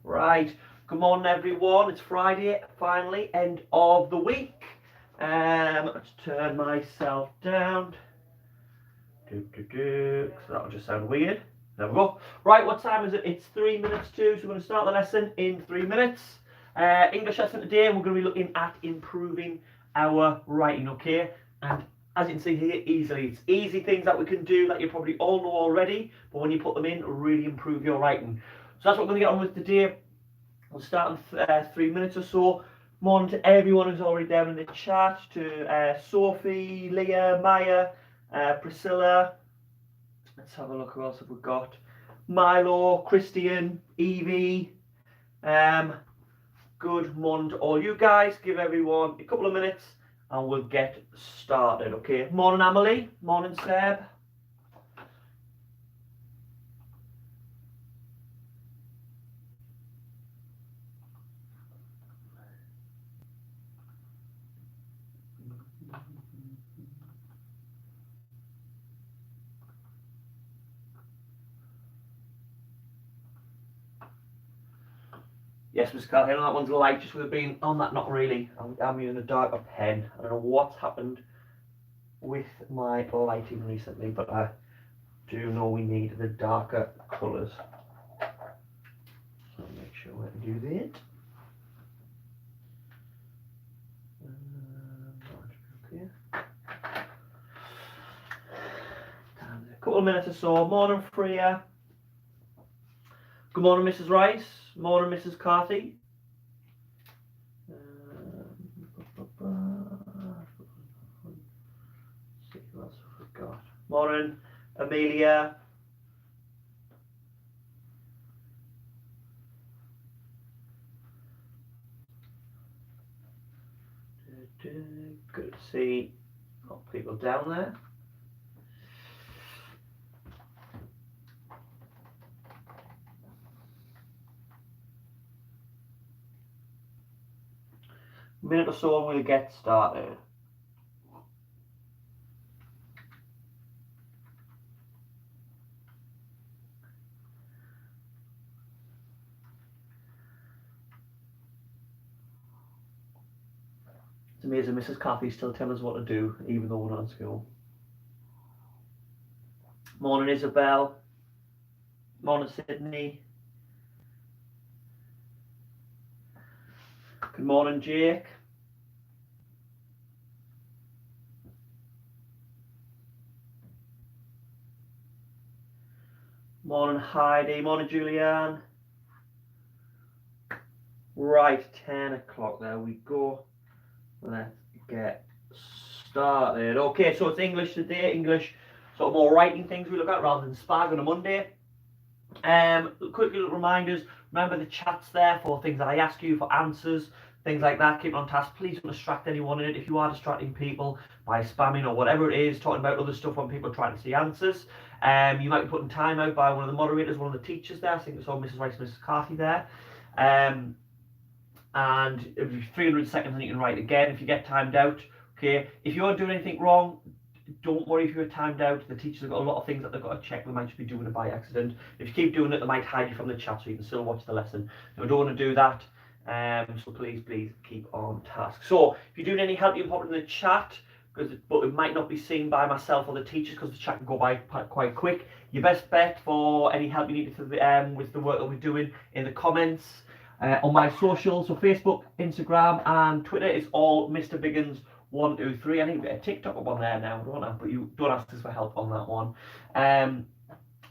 Right, good morning everyone. It's Friday, finally, end of the week. Let's turn myself down. So that'll just sound weird. There we go. Right, what time is it? It's 3 minutes to, so we're going to start the lesson in 3 minutes. English lesson today, we're going to be looking at improving our writing, okay? And as you can see here, it's easy things that we can do that you probably all know already, but when you put them in, really improve your writing. So that's what we're going to get on with today. We'll start in 3 minutes or so. Morning to everyone who's already down in the chat, to Sophie, Leah, Maya, Priscilla. Let's have a look. Who else have we got? Milo, Christian, Evie. Good morning to all you guys. Give everyone a couple of minutes and we'll get started, okay? Morning, Emily. Morning, Seb. Yes, Miss Carly, I know that one's light, just with it being on that, not really. I'm using a darker pen. I don't know what's happened with my lighting recently, but I do know we need the darker colours. So make sure we do that. Okay. A couple of minutes or so. Morning, Freya. Good morning, Mrs. Rice. Morning, Mrs. Carthy. Let's see who else have we got. Morning, Amelia. Good to see a lot of people down there. A minute or so and we'll get started. It's amazing Mrs. Carthy still telling us what to do even though we're not in school. Morning, Isabel. Morning, Sydney. Good morning, Jake. Morning, Heidi. Morning, Julianne. Right, 10 o'clock. There we go. Let's get started. Okay, so it's English today. English, sort of more writing things we look at rather than spag on a Monday. Quick little reminders. Remember the chat's there for things that I ask you, for answers, things like that. Keep it on task. Please don't distract anyone in it. If you are distracting people by spamming or whatever it is, talking about other stuff when people are trying to see answers, you might be putting time out by one of the moderators, one of the teachers there. I think it's all Mrs. Rice and Mrs. Carthy there. And it'll be 300 seconds and you can write again if you get timed out. Okay, if you're doing anything wrong, don't worry if you're timed out. The teachers have got a lot of things that they've got to check. They might just be doing it by accident. If you keep doing it, they might hide you from the chat so you can still watch the lesson. So we don't want to do that. So please keep on task. So if you're doing any help, you can pop it in the chat. but it might not be seen by myself or the teachers because the chat can go by quite quick. Your best bet for any help you need with the work that we're doing in the comments on my socials, so Facebook, Instagram, and Twitter is all Mr. Biggins 123. I think we've got a TikTok up on there now, don't I? But you don't ask us for help on that one.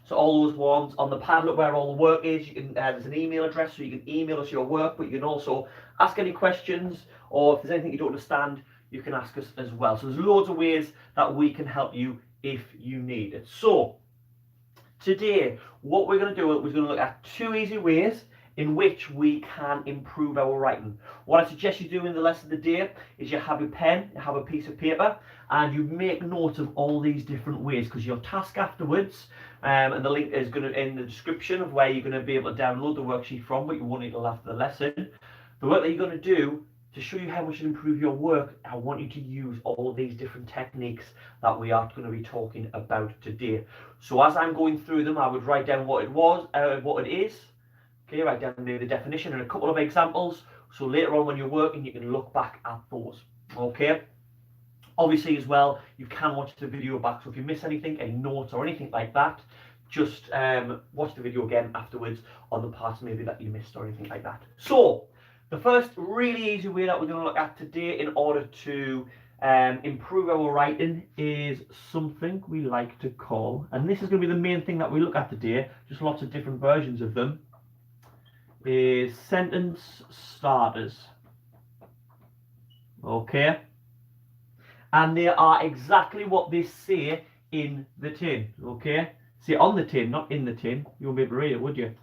So all those ones on the Padlet where all the work is, you can there's an email address, so you can email us your work, but you can also ask any questions, or if there's anything you don't understand, you can ask us as well. So there's loads of ways that we can help you if you need it. So today, what we're going to do is we're going to look at 2 easy ways in which we can improve our writing. What I suggest you do in the lesson today is you have a pen, you have a piece of paper, and you make notes of all these different ways, because your task afterwards, and the link is going to in the description of where you're going to be able to download the worksheet from, but you won't need it after the lesson. The work that you're going to do to show you how much to improve your work, I want you to use all of these different techniques that we are going to be talking about today. So as I'm going through them, I would write down what it is. Okay, write down the definition and a couple of examples. So later on when you're working, you can look back at those. Okay. Obviously as well, you can watch the video back. So if you miss anything, any notes or anything like that, just watch the video again afterwards on the parts maybe that you missed or anything like that. So the first really easy way that we're going to look at today in order to improve our writing is something we like to call, and this is going to be the main thing that we look at today, just lots of different versions of them, is sentence starters. Okay, and they are exactly what they say in the tin. Okay, see on the tin, not in the tin. You won't be able to read it, would you?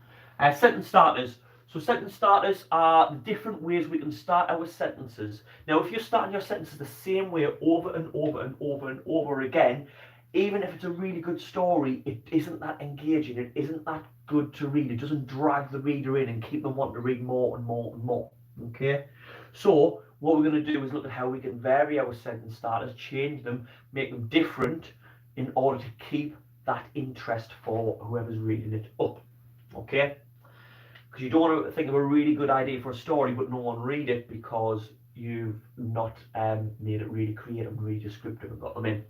Sentence starters. So sentence starters are the different ways we can start our sentences. Now, if you're starting your sentences the same way over and over and over and over again, even if it's a really good story, it isn't that engaging. It isn't that good to read. It doesn't drag the reader in and keep them wanting to read more and more and more. Okay? So what we're going to do is look at how we can vary our sentence starters, change them, make them different in order to keep that interest for whoever's reading it up. Okay? Because you don't want to think of a really good idea for a story but no one read it because you've not made it really creative and really descriptive and got them in.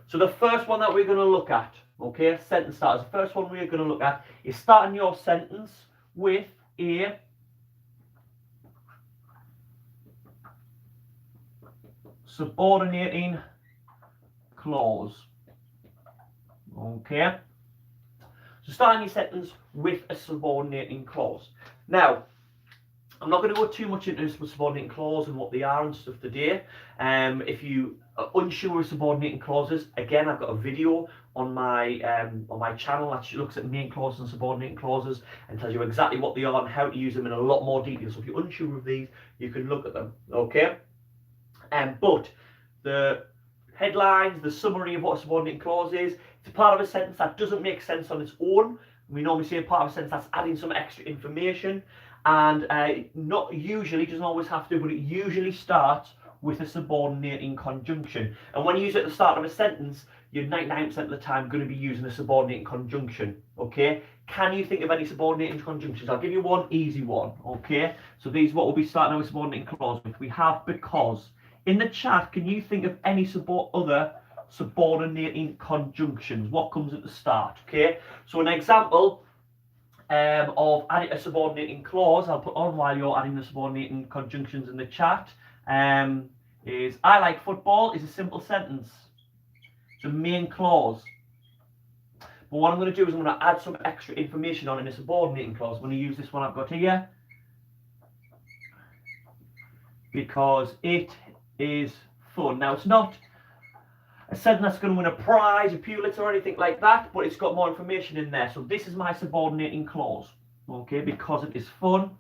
So the first one that we're going to look at, okay, sentence starters, the first one we're going to look at is starting your sentence with a subordinating clause. Okay. So starting your sentence with a subordinating clause. Now, I'm not going to go too much into subordinating clause and what they are and stuff today. If you are unsure of subordinating clauses, again, I've got a video on my channel that looks at main clauses and subordinating clauses and tells you exactly what they are and how to use them in a lot more detail. So if you're unsure of these, you can look at them. Okay. But the headlines, the summary of what a subordinating clause is, it's a part of a sentence that doesn't make sense on its own. We normally say a part of a sentence that's adding some extra information, and not usually, doesn't always have to, but it usually starts with a subordinating conjunction. And when you use it at the start of a sentence, you're 99% of the time going to be using a subordinating conjunction. Okay? Can you think of any subordinating conjunctions? I'll give you one easy one. Okay? So these what we'll be starting our subordinating clause with. We have because. In the chat, can you think of any other subordinating conjunctions? What comes at the start? Okay, so an example of adding a subordinating clause, I'll put on while you're adding the subordinating conjunctions in the chat, is I like football is a simple sentence. It's a main clause. But what I'm going to do is I'm going to add some extra information on in a subordinating clause. I'm going to use this one I've got here because it is fun. Now, it's not a sentence that's going to win a prize, a Pulitzer or anything like that, but it's got more information in there. So this is my subordinating clause, okay, because it is fun,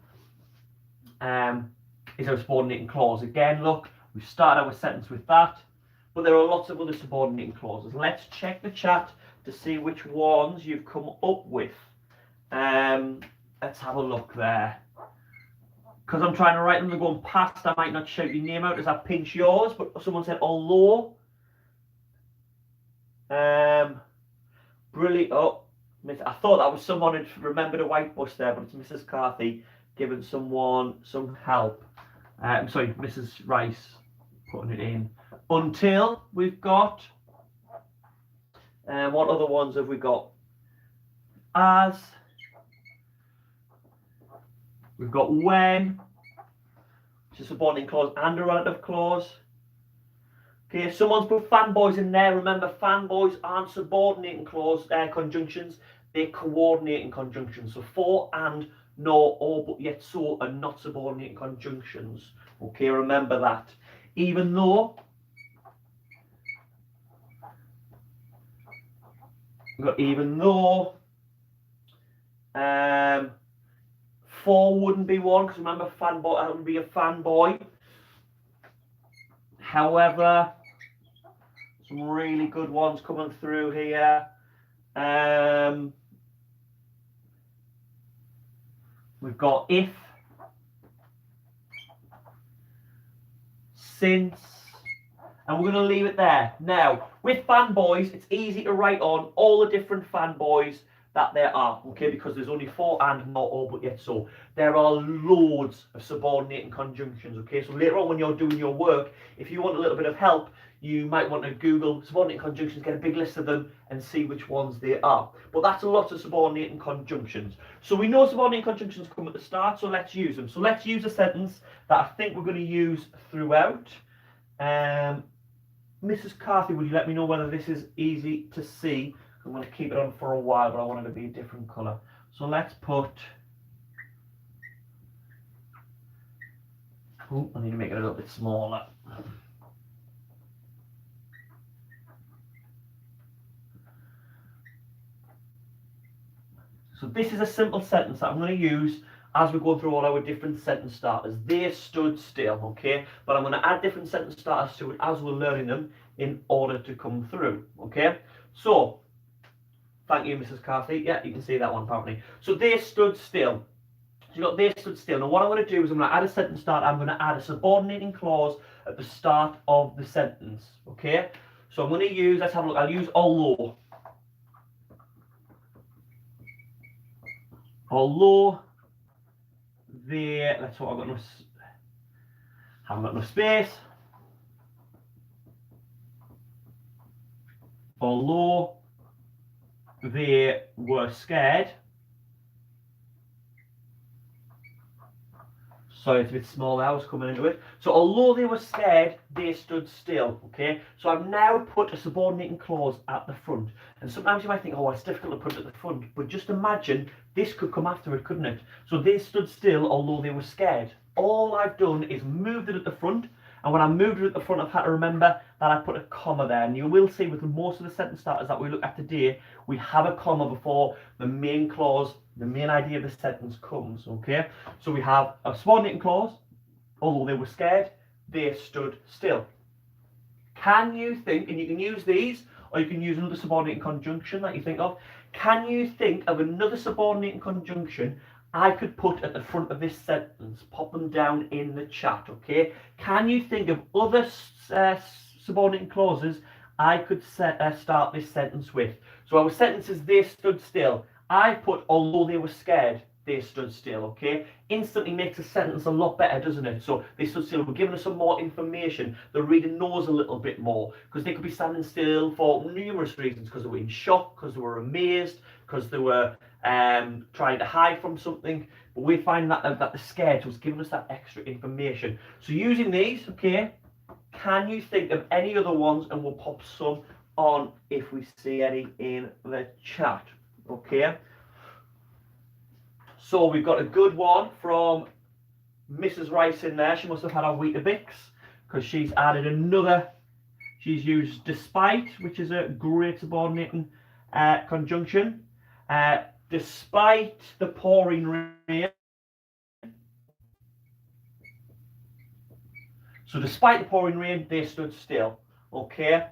is our subordinating clause. Again, look, we start our sentence with that, but there are lots of other subordinating clauses. Let's check the chat to see which ones you've come up with. Let's have a look there. Because I'm trying to write them, they're going past, I might not shout your name out as I pinch yours, but someone said although. Brilliant. Oh, I thought that was someone who'd remembered a white bus there, but it's Mrs. Carthy giving someone some help. I'm sorry, Mrs. Rice putting it in. Until we've got. And what other ones have we got? As. We've got when, which is a subordinating clause and a relative clause. Okay, someone's put fanboys in there. Remember, fanboys aren't subordinating clause conjunctions. They're coordinating conjunctions. So for, and, nor, or, but, yet, so are not subordinating conjunctions. Okay, remember that. Even though. We've got even though. For wouldn't be one, because remember, fanboy, that would be a fanboy. However, some really good ones coming through here. We've got if, since, and we're going to leave it there. Now, with fanboys, it's easy to write on all the different fanboys that there are, okay, because there's only for, and, not, or, but, yet, so. There are loads of subordinating conjunctions, okay, so later on when you're doing your work, if you want a little bit of help, you might want to Google subordinating conjunctions, get a big list of them, and see which ones they are. But that's a lot of subordinating conjunctions. So we know subordinating conjunctions come at the start, so let's use them. So let's use a sentence that I think we're going to use throughout. Mrs. Carthy, will you let me know whether this is easy to see? I'm going to keep it on for a while, but I want it to be a different colour. So let's put. Oh, I need to make it a little bit smaller. So this is a simple sentence that I'm going to use as we go through all our different sentence starters. They stood still, okay? But I'm going to add different sentence starters to it as we're learning them in order to come through, okay? So, thank you, Mrs. Carthy. Yeah, you can see that one apparently. So they stood still. So you got they stood still. Now what I'm going to do is I'm going to add a sentence starter. I'm going to add a subordinating clause at the start of the sentence, okay? So I'm going to use, let's have a look, I'll use although. Although they, that's what I've got enough, haven't got enough space. Although they were scared. Sorry, it's a bit small there, I was coming into it. So although they were scared, they stood still, okay? So I've now put a subordinating clause at the front. And sometimes you might think, oh, it's difficult to put it at the front. But just imagine, this could come after it, couldn't it? So they stood still, although they were scared. All I've done is moved it at the front. And when I moved it at the front, I've had to remember that I put a comma there. And you will see with most of the sentence starters that we look at today, we have a comma before the main clause, the main idea of the sentence comes, okay? So we have a subordinating clause, although they were scared, they stood still. Can you think, and you can use these, or you can use another subordinating conjunction that you think of, can you think of another subordinating conjunction I could put at the front of this sentence? Pop them down in the chat, okay? Can you think of other subordinating clauses I could start this sentence with? So our sentence is they stood still. I put although they were scared, they stood still, okay? Instantly makes a sentence a lot better, doesn't it? So they stood still. We're giving us some more information. The reader knows a little bit more, because they could be standing still for numerous reasons, because they were in shock, because they were amazed, because they were trying to hide from something. But we find that the scared was giving us that extra information. So using these, okay, can you think of any other ones? And we'll pop some on if we see any in the chat, okay? So we've got a good one from Mrs. Rice in there. She must have had a Weetabix, because she's added another. She's used despite, which is a great subordinating conjunction. Despite the pouring rain. So despite the pouring rain, they stood still. Okay.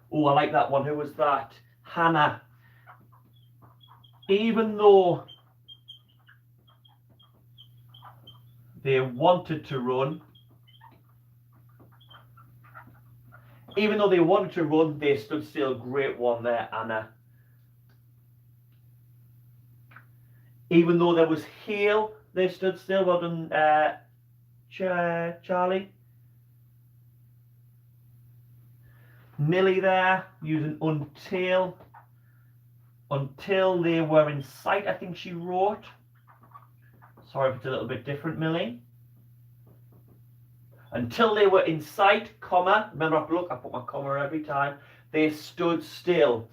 Oh, I like that one. Who was that? Hannah. Even though they wanted to run, they stood still. Great one there, Anna. Even though there was hail, they stood still. Well done, Charlie. Millie there, using until they were in sight, I think she wrote. Sorry if it's a little bit different, Millie. Until they were in sight, comma. Remember, I put my comma every time. They stood still.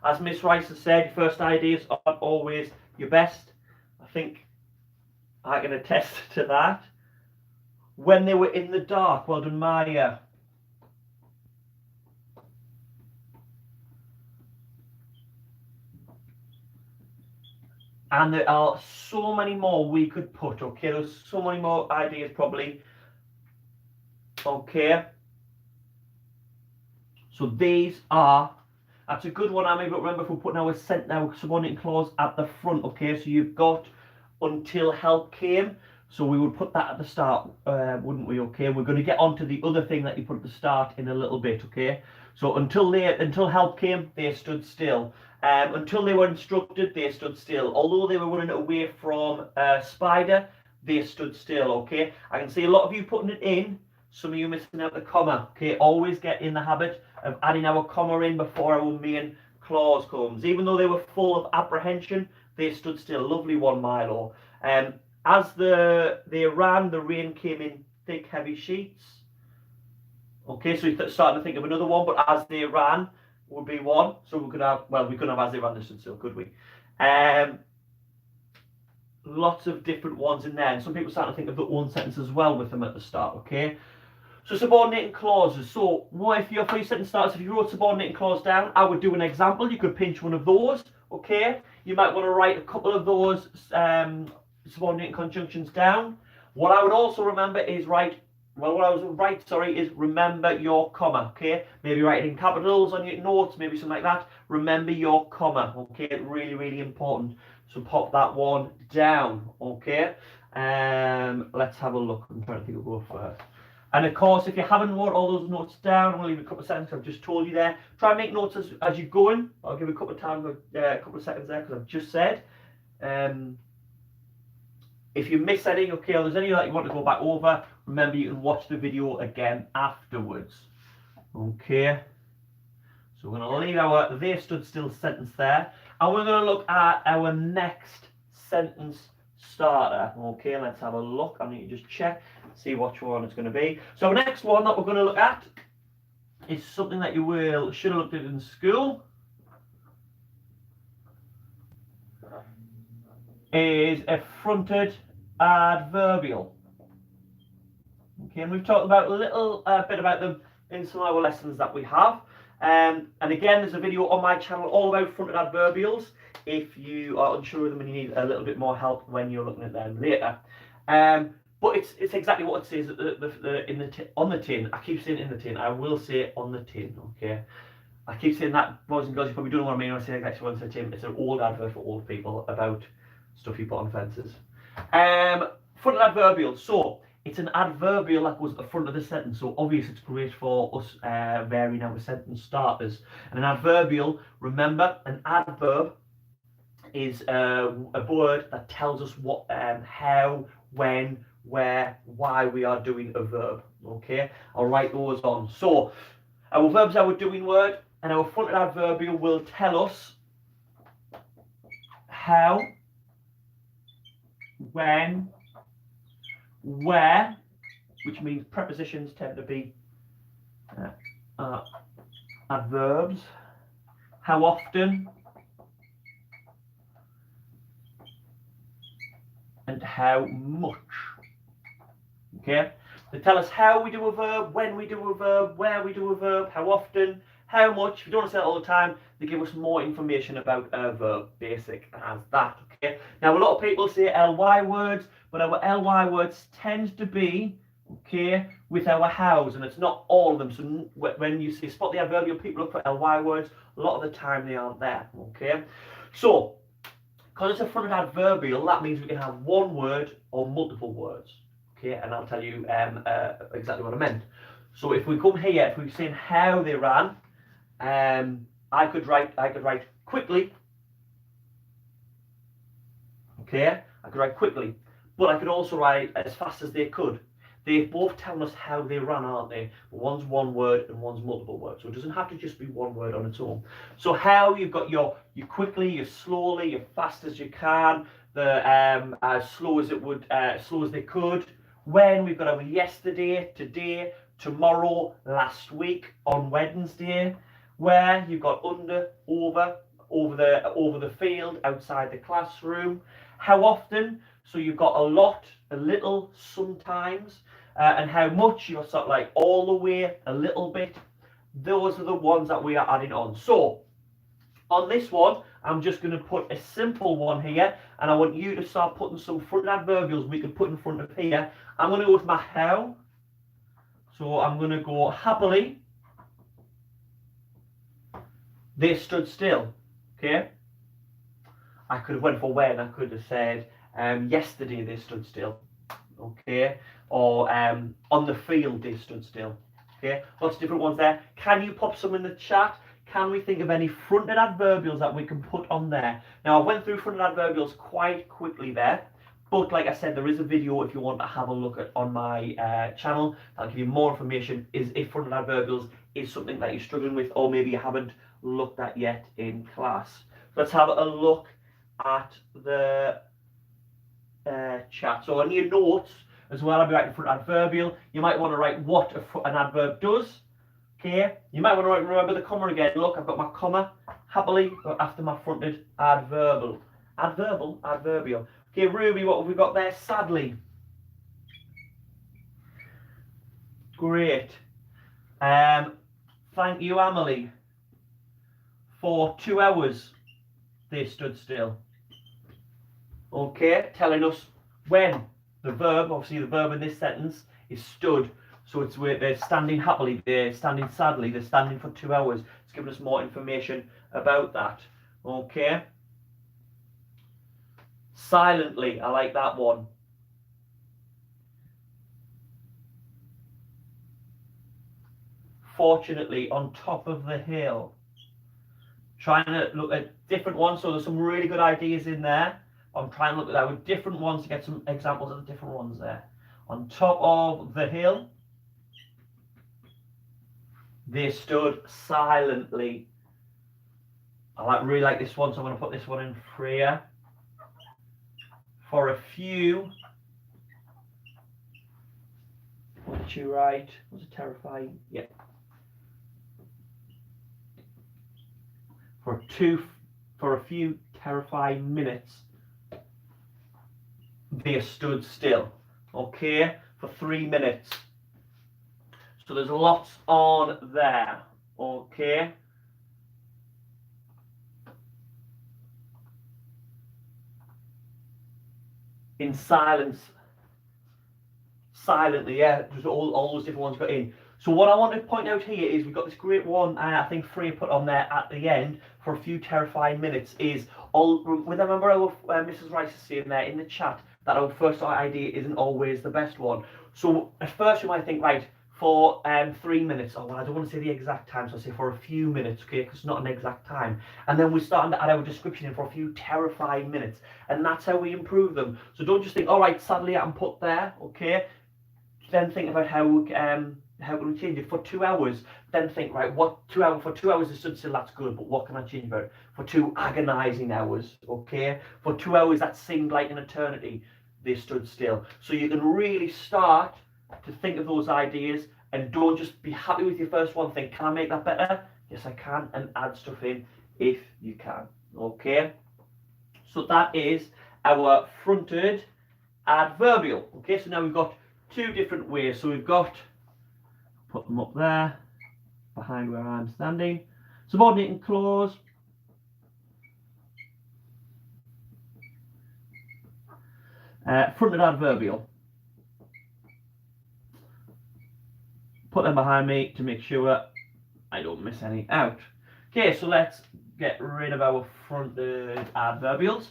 As Miss Rice has said, first ideas aren't always your best. I think I can attest to that. When they were in the dark, well done, Maya. And there are so many more we could put, okay? There's so many more ideas probably. Okay. So these are, that's a good one, Amy, but remember if we're putting our subordinating clause at the front, okay? So you've got until help came. So we would put that at the start, wouldn't we, okay? We're going to get on to the other thing that you put at the start in a little bit, okay? So until help came, they stood still. Until they were instructed, they stood still. Although they were running away from Spider, they stood still, okay? I can see a lot of you putting it in, some of you missing out the comma, okay? Always get in the habit of adding our comma in before our main clause comes. Even though they were full of apprehension, they stood still. Lovely one, Milo. As they ran, the rain came in thick, heavy sheets. Okay, so you're starting to think of another one, but as they ran would be one. So we could have, well, we couldn't have as they ran this still, could we? Lots of different ones in there. And some people start to think of the one sentence as well with them at the start, okay? So subordinating clauses. So what if your first sentence starts, if you wrote subordinating clause down, I would do an example. You could pinch one of those, okay? You might want to write a couple of those subordinating conjunctions down. What I would also remember is remember your comma, okay? Maybe write it in capitals on your notes, maybe something like that. Remember your comma, okay? Really, really important. So pop that one down, okay? Let's have a look. I'm trying to think of what first. And of course, if you haven't wrote all those notes down, I'm going to leave a couple of seconds. I've just told you there. Try and make notes as you're going. I'll give you a couple of seconds there because I've just said. If you miss any, okay, or there's any that you want to go back over, remember you can watch the video again afterwards. Okay. So we're going to leave our they stood still sentence there. And we're going to look at our next sentence starter. Okay, let's have a look. I need to just check, see which one it's going to be. So the next one that we're going to look at is something that you should have looked at in school. Is a fronted adverbial. Okay, and we've talked about a little bit about them in some of our lessons that we have. And again, there's a video on my channel all about fronted adverbials if you are unsure of them and you need a little bit more help when you're looking at them later. But it's exactly what it says on the tin. I keep saying in the tin. I will say on the tin. Okay. I keep saying that, boys and girls. You probably don't know what I mean when I say exactly what the tin. It's an old advert for old people about stuff you put on fences. Fronted adverbial. So it's an adverbial that goes at the front of the sentence. So obviously it's great for us varying our sentence starters. And an adverbial, remember, an adverb is a word that tells us what, how, when, where, why we are doing a verb. Okay, I'll write those on. So our verbs are our doing word, and our fronted adverbial will tell us how, when, where, which means prepositions tend to be adverbs, how often, and how much. Okay, they tell us how we do a verb, when we do a verb, where we do a verb, how often, how much. If you don't want to say that all the time, they give us more information about a verb, basic as that. Okay, now a lot of people say ly words, but our ly words tend to be, okay, with our hows, and it's not all of them. So when you see spot the adverbial, people look for ly words, a lot of the time they aren't there. Okay, so because it's a fronted adverbial, that means we can have one word or multiple words. Okay, and I'll tell you exactly what I meant. So if we come here, if we're saying how they ran, I could write quickly. Okay, I could write quickly, but I could also write as fast as they could. they're both telling us how they run, aren't they? One's one word and one's multiple words, so it doesn't have to just be one word on its own. So how you've got your quickly, your slowly, your fast as you can, the as slow as it would, slow as they could. When we've got our yesterday, today, tomorrow, last week, on Wednesday. Where you've got under, over the field, outside the classroom. How often? So you've got a lot, a little, sometimes, and how much? You're sort of like all the way, a little bit. Those are the ones that we are adding on. So on this one, I'm just going to put a simple one here, and I want you to start putting some front adverbials we can put in front of here. I'm going to go with my how. So I'm going to go happily. They stood still. Okay. I could have went for when. I could have said yesterday they stood still. Okay. Or on the field they stood still. Okay. Lots of different ones there. Can you pop some in the chat? Can we think of any fronted adverbials that we can put on there? Now I went through fronted adverbials quite quickly there. But like I said, there is a video if you want to have a look at on my channel. That'll give you more information if fronted adverbials is something that you're struggling with, or maybe you haven't looked at yet in class. Let's have a look at the chat. So on your notes as well, I'll be writing front adverbial. You might want to write what an adverb does. Okay. You might want to remember the comma again. Look, I've got my comma happily after my fronted adverbial. Adverbial. Okay, Ruby, what have we got there? Sadly. Great. Thank you, Emily. For 2 hours, they stood still. Okay, telling us when. The verb, obviously the verb in this sentence is stood. So it's where they're standing happily, they're standing sadly, they're standing for 2 hours. It's giving us more information about that. Okay. Silently, I like that one. Fortunately, on top of the hill. Trying to look at different ones, so there's some really good ideas in there. I'm trying to look at that with different ones to get some examples of the different ones there. On top of the hill, they stood silently. I really like this one, so I'm going to put this one in here. For a few, what did you write? Was it terrifying? Yeah. For a few terrifying minutes, they stood still. Okay, for 3 minutes. So there's lots on there. Okay. In silence. Silently, yeah, just all those different ones got in. So what I want to point out here is we've got this great one, I think Freya put on there at the end, for a few terrifying minutes, is all. Remember how Mrs. Rice is saying there in the chat that our first idea isn't always the best one. So at first you might think, right, for 3 minutes, oh well, I don't want to say the exact time, so I say for a few minutes, okay, because it's not an exact time. And then we're starting to add our description in for a few terrifying minutes, and that's how we improve them. So don't just think, all right, sadly I can put there, okay. Then think about how can we change it for 2 hours. Then think, right, what 2 hours for 2 hours is stood still, that's good, but what can I change about it? For 2 agonizing hours, okay? For 2 hours that seemed like an eternity, they stood still. So you can really start to think of those ideas, and don't just be happy with your first one. Think, can I make that better? Yes, I can, and add stuff in if you can. Okay. So that is our fronted adverbial. Okay. So now we've got 2 different ways. So we've got, put them up there behind where I'm standing. Subordinating clause. Fronted adverbial. Put them behind me to make sure I don't miss any out. Okay, so let's get rid of our fronted adverbials.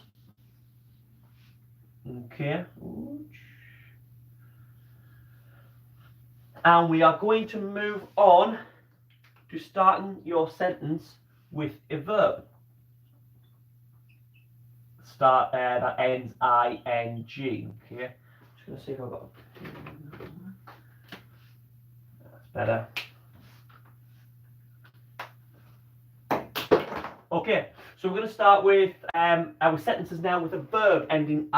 Okay. And we are going to move on to starting your sentence with a verb. Start that ends ing. Okay. Just gonna see if I've got. better. Okay, so we're going to start with our sentences now with a verb ending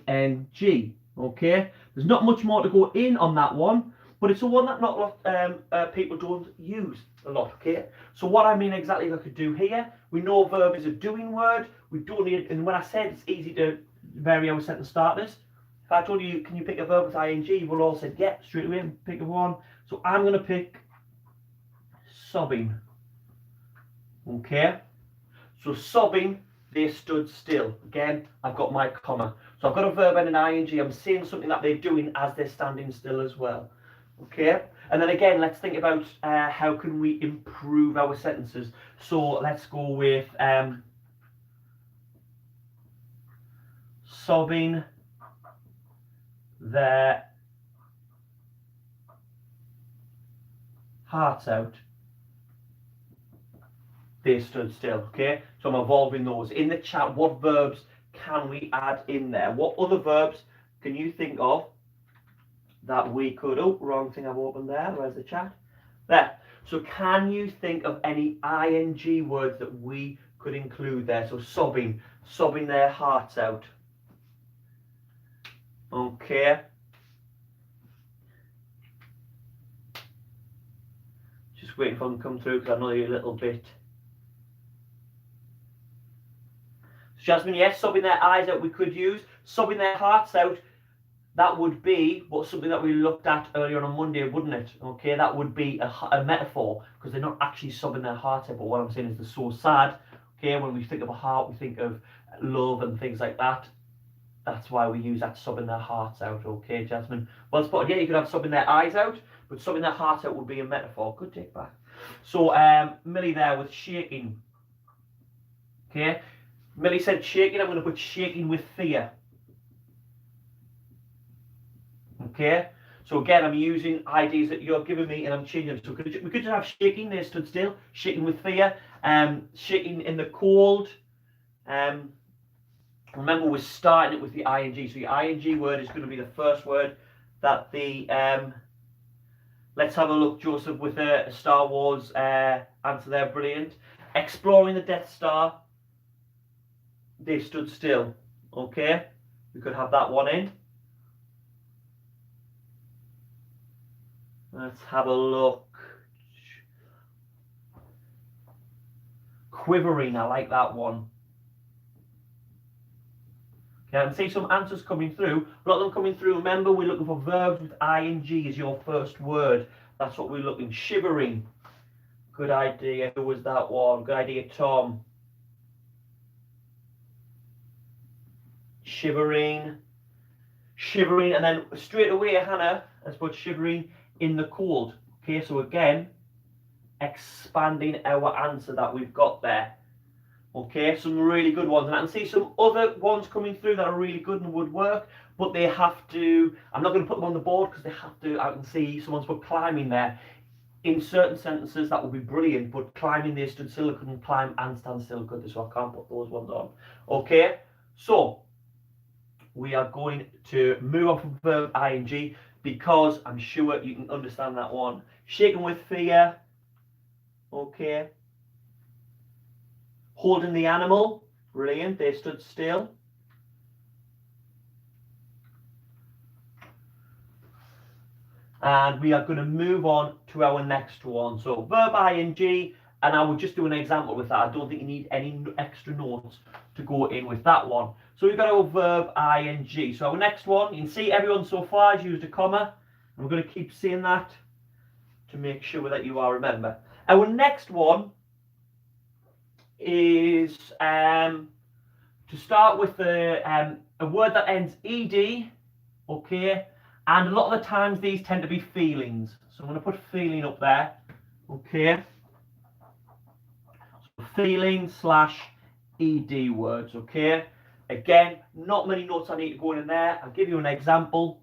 ing. Okay, there's not much more to go in on that one, but it's a one that not a lot people don't use a lot. Okay, so what I mean exactly I could do here, we know verb is a doing word. We don't need it, and when I said it's easy to vary our sentence starters, if I told you, can you pick a verb with ing, you would all said, yeah, straight away, pick a one. So I'm going to pick sobbing. Okay. So sobbing, they stood still. Again, I've got my comma. So I've got a verb and an ing. I'm saying something that they're doing as they're standing still as well. Okay? And then again, let's think about how can we improve our sentences. So let's go with sobbing their hearts out. They stood still. Okay, so I'm evolving those. In the chat, what verbs can we add in there? What other verbs can you think of that we could, oh, wrong thing I've opened there, where's the chat? There. So can you think of any ing words that we could include there? So sobbing their hearts out. Okay. Just waiting for them to come through because I know you're a little bit. Jasmine, yes, sobbing their eyes out we could use. Sobbing their hearts out, that would be something that we looked at earlier on Monday, wouldn't it? Okay, that would be a metaphor because they're not actually sobbing their hearts out, but what I'm saying is they're so sad. Okay, when we think of a heart, we think of love and things like that. That's why we use that, sobbing their hearts out. Okay, Jasmine. Well spotted. Yeah, you could have sobbing their eyes out, but sobbing their hearts out would be a metaphor. Good take back. So, Millie there with shaking. Okay. Millie said shaking, I'm going to put shaking with fear. Okay, so again, I'm using ideas that you're giving me and I'm changing them. So we could just have shaking, they stood still, shaking with fear, shaking in the cold. Remember, we're starting it with the ing, so the ing word is going to be the first word that the, let's have a look, Joseph, with a Star Wars answer there, brilliant. Exploring the Death Star. They stood still. Okay, we could have that one in. Let's have a look. Quivering, I like that one. Okay, I can see some answers coming through. A lot of them coming through. Remember, we're looking for verbs with ing as your first word. That's what we're looking. Shivering. Good idea. Who was that one? Good idea, Tom. Shivering, and then straight away, Hannah has put shivering in the cold. Okay, so again, expanding our answer that we've got there. Okay, some really good ones, and I can see some other ones coming through that are really good and would work, but they have to, I'm not going to put them on the board because they have to, I can see someone's put climbing there. In certain sentences that would be brilliant, but climbing, they stood still, couldn't climb and stand still, could they? So I can't put those ones on. Okay, so we are going to move on from verb ing because I'm sure you can understand that one. Shaken with fear. Okay. Holding the animal. Brilliant. They stood still. And we are going to move on to our next one. So verb ing, and I will just do an example with that. I don't think you need any extra notes to go in with that one. So we've got our verb ing. So our next one, you can see everyone so far has used a comma. And we're going to keep saying that to make sure that you are remember. Our next one is to start with a word that ends ed, okay? And a lot of the times these tend to be feelings. So I'm going to put feeling up there, okay? So feeling / ed words, okay? Again, not many notes I need to go in there. I'll give you an example.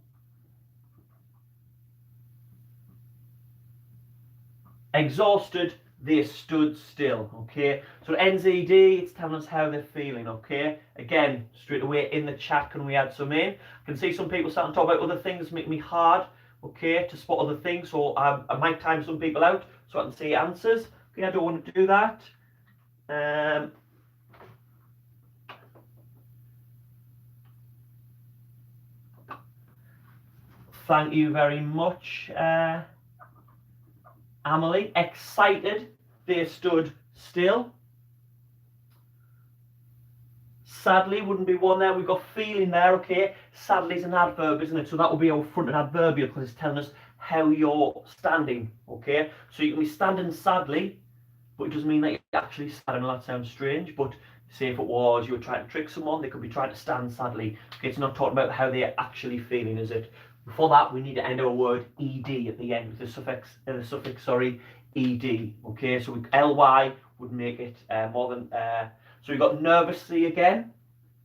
Exhausted, they stood still, okay? So NZD, it's telling us how they're feeling, okay? Again, straight away in the chat, can we add some in? I can see some people starting to talk about other things that make me hard. okay, to spot other things. So I might time some people out so I can see answers. Okay, I don't want to do that. Thank you very much, Emily. Excited, they stood still. Sadly wouldn't be one there. We've got feeling there, okay. Sadly is an adverb, isn't it? So that will be our fronted adverbial because it's telling us how you're standing, okay. So you can be standing sadly, but it doesn't mean that you're actually sad. I know that sounds strange, but say if it was you were trying to trick someone, they could be trying to stand sadly. Okay, it's not talking about how they're actually feeling, is it? Before that, we need to end our word ed at the end with the suffix ed. Okay, so ly would make it more than. So we've got nervously again.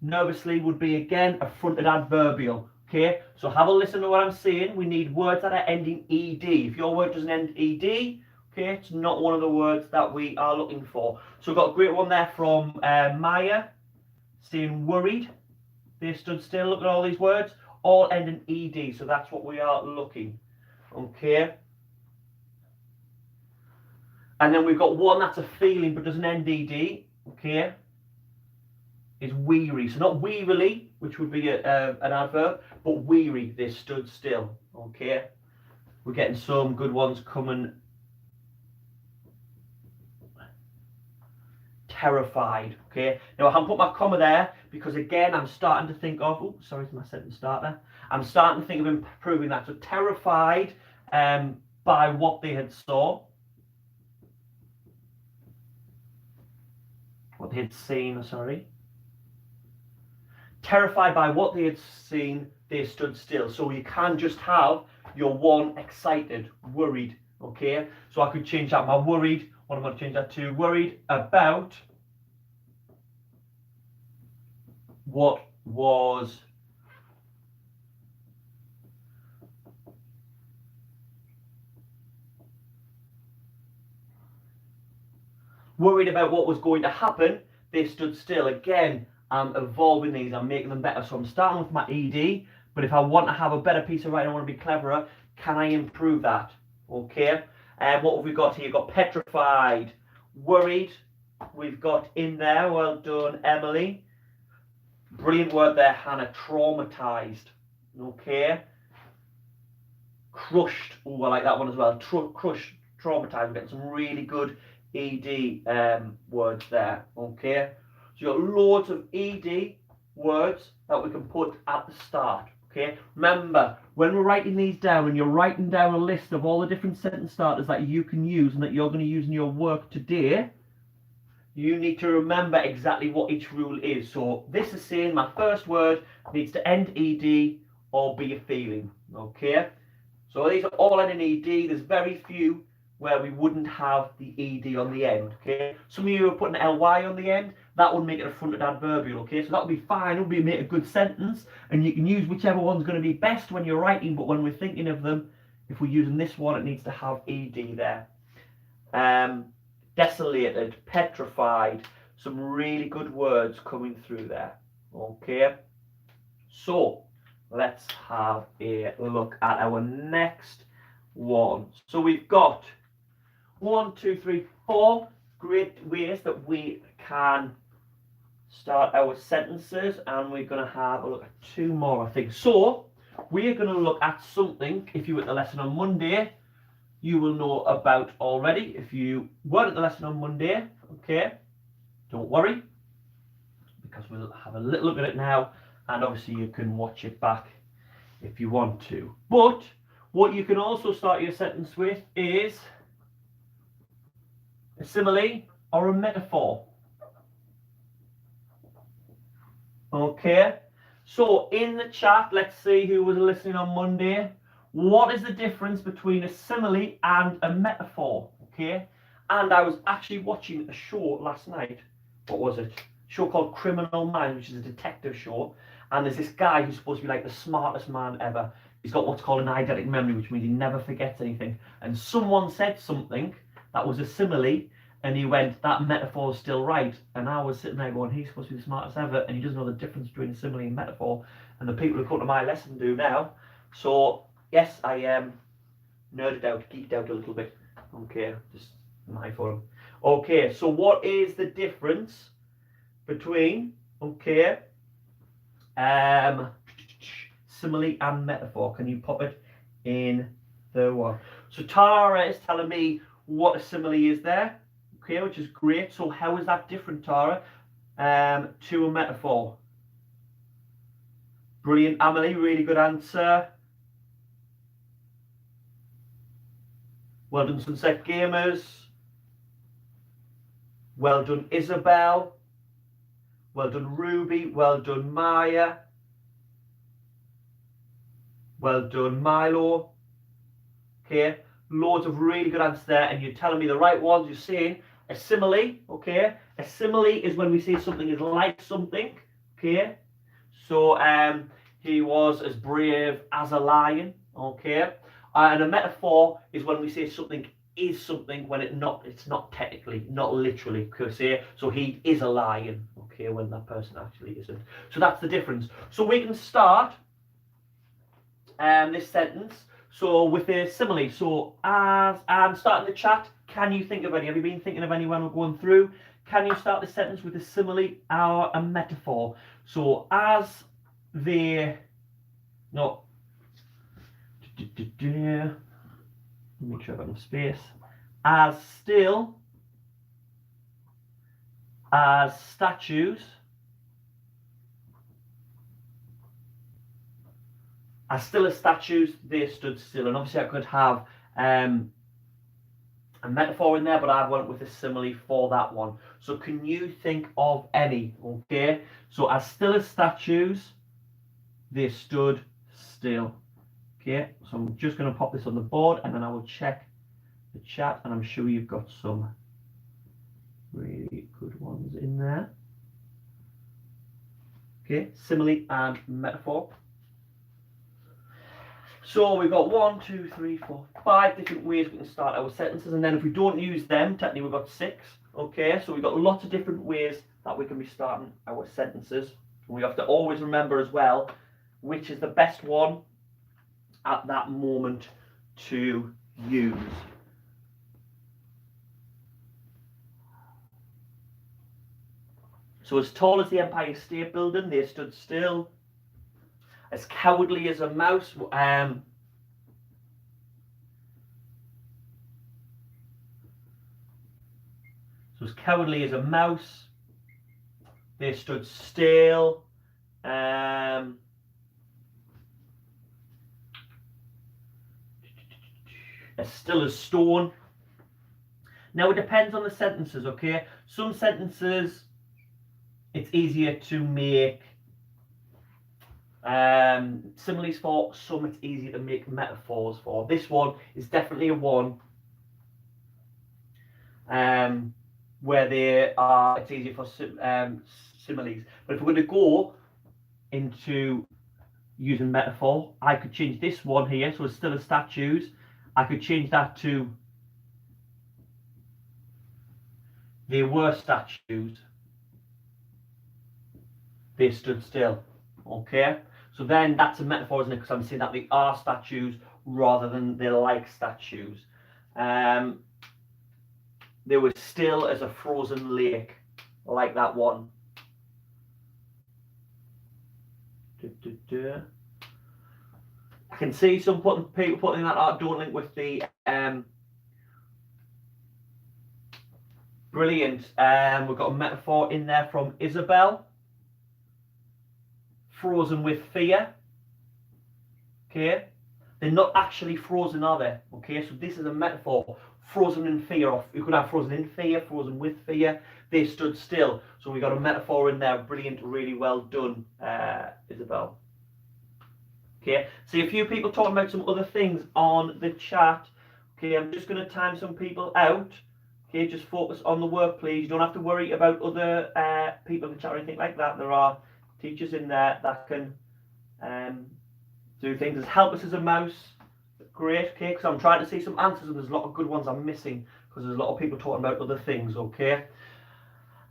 Nervously would be again a fronted adverbial. Okay, so have a listen to what I'm saying. We need words that are ending ed. If your word doesn't end ed, okay, it's not one of the words that we are looking for. So we've got a great one there from Maya, saying worried. They stood still. Look at all these words, all end in ed. So that's what we are looking. Okay. And then we've got one that's a feeling but doesn't end ed. Okay. Is weary. So not wearily, which would be an adverb, but weary. They stood still. Okay. We're getting some good ones coming. Terrified. Okay. Now I haven't put my comma there because again I'm starting to think of. Oh, sorry, it's my sentence starter. I'm starting to think of improving that. So terrified by what they had saw. What they had seen. Sorry. Terrified by what they had seen, they stood still. So you can just have your one excited, worried. Okay. So I could change that. My worried. What am I going to change that to? Worried about what was worried about what was going to happen. They stood still. Again, I'm evolving these. I'm making them better. So I'm starting with my ed. But if I want to have a better piece of writing, I want to be cleverer. Can I improve that? Okay. And what have we got here? You've got petrified, worried. We've got in there. Well done, Emily. Brilliant word there, Hannah. Traumatized. Okay. Crushed. Oh, I like that one as well. Crushed, traumatized. We're getting some really good ed words there. Okay. So you've got loads of ed words that we can put at the start. Okay. Remember, when we're writing these down and you're writing down a list of all the different sentence starters that you can use and that you're going to use in your work today, you need to remember exactly what each rule is. So this is saying my first word needs to end ed or be a feeling. Okay. So these are all ending ed. There's very few where we wouldn't have the ed on the end. Okay. Some of you are putting ly on the end. That would make it a fronted adverbial. Okay. So that would be fine. It would be make a good sentence, and you can use whichever one's going to be best when you're writing. But when we're thinking of them, if we're using this one, it needs to have ed there. Desolated, petrified. Some really good words coming through there. Okay. So let's have a look at our next one. So we've got 1, 2, 3, 4 great ways that we can start our sentences, and we're going to have a look at 2 more, I think. So we're going to look at something, if you were at the lesson on Monday, you will know about already. If you weren't at the lesson on Monday, okay, don't worry, because we'll have a little look at it now, and obviously you can watch it back if you want to. But what you can also start your sentence with is a simile or a metaphor. Okay, so in the chat, let's see who was listening on Monday. What is the difference between a simile and a metaphor? Okay, and I was actually watching a show last night. What was it? A show called Criminal Minds, which is a detective show. And there's this guy who's supposed to be like the smartest man ever. He's got what's called an eidetic memory, which means he never forgets anything. And someone said something that was a simile, and he went, that metaphor is still right. And I was sitting there going, he's supposed to be the smartest ever, and he doesn't know the difference between a simile and metaphor. And the people who come to my lesson do now. So Yes, I nerded out, geeked out a little bit. Okay, just my fault. Okay, so what is the difference between, okay, simile and metaphor? Can you pop it in the one? So Tara is telling me what a simile is there, okay, which is great. So how is that different, Tara, to a metaphor? Brilliant, Emily, really good answer. Well done, Sunset Gamers. Well done, Isabel. Well done, Ruby. Well done, Maya. Well done, Milo. Okay, loads of really good answers there, and you're telling me the right ones. You're saying a simile. Okay, a simile is when we say something is like something. Okay, so he was as brave as a lion. Okay, and a metaphor is when we say something is something when it's not technically, not literally per se. So he is a lion. Okay, when that person actually isn't. So that's the difference. So we can start this sentence. So with a simile. So as I'm starting the chat, can you think of any? Have you been thinking of anyone we're going through? Can you start the sentence with a simile or a metaphor? So as the no. Make sure I've got enough space. As still as statues. As still as statues, they stood still. And obviously I could have a metaphor in there, but I went with a simile for that one. So can you think of any? Okay, so as still as statues, they stood still. Okay, so I'm just going to pop this on the board, and then I will check the chat, and I'm sure you've got some really good ones in there. Okay, simile and metaphor. So we've got 1, 2, 3, 4, 5 different ways we can start our sentences, and then if we don't use them, technically we've got 6. Okay, so we've got lots of different ways that we can be starting our sentences. We have to always remember as well which is the best one at that moment to use. So as tall as the Empire State Building, they stood still. As cowardly as a mouse, so as cowardly as a mouse, they stood still. As still as stone. Now it depends on the sentences, okay? Some sentences it's easier to make similes for, some it's easier to make metaphors for. This one is definitely a one where it's easier for similes. But if we're going to go into using metaphor, I could change this one here, so it's still as statues. I could change that to they were statues. They stood still. Okay, so then that's a metaphor, isn't it? Because I'm saying that they are statues rather than they're like statues. They were still as a frozen lake, like that one. I can see some people putting that out. Don't link with the brilliant. We've got a metaphor in there from Isabel. Frozen with fear. Okay, they're not actually frozen, are they? Okay, so this is a metaphor. Frozen in fear. Or you could have frozen in fear, frozen with fear. They stood still. So we got a metaphor in there. Brilliant, really well done, Isabel. Okay, see a few people talking about some other things on the chat. Okay, I'm just going to time some people out. Okay, just focus on the work, please. You don't have to worry about other people in the chat or anything like that. There are teachers in there that can do things. As helpless as a mouse. Great, okay, because I'm trying to see some answers and there's a lot of good ones I'm missing because there's a lot of people talking about other things, okay?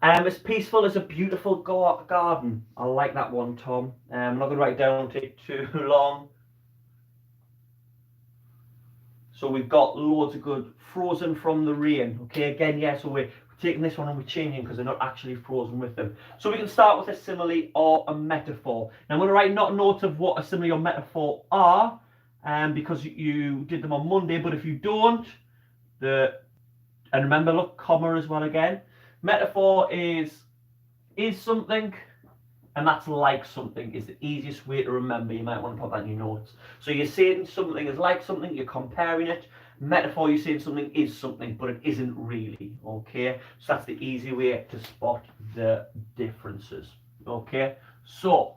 As peaceful as a beautiful garden. I like that one, Tom. I'm not going to write it down, it'll take too long. So we've got loads of good. Frozen from the rain. Okay, again, yeah, so we're taking this one and we're changing because they're not actually frozen with them. So we can start with a simile or a metaphor. Now I'm going to write not notes of what a simile or metaphor are, because you did them on Monday, but if you don't, and remember, look, comma as well again. Metaphor is something, and that's like something is the easiest way to remember. You might want to put that in your notes. So you're saying something is like something, you're comparing it. Metaphor, you're saying something is something, but it isn't really. Okay, so that's the easy way to spot the differences. Okay, so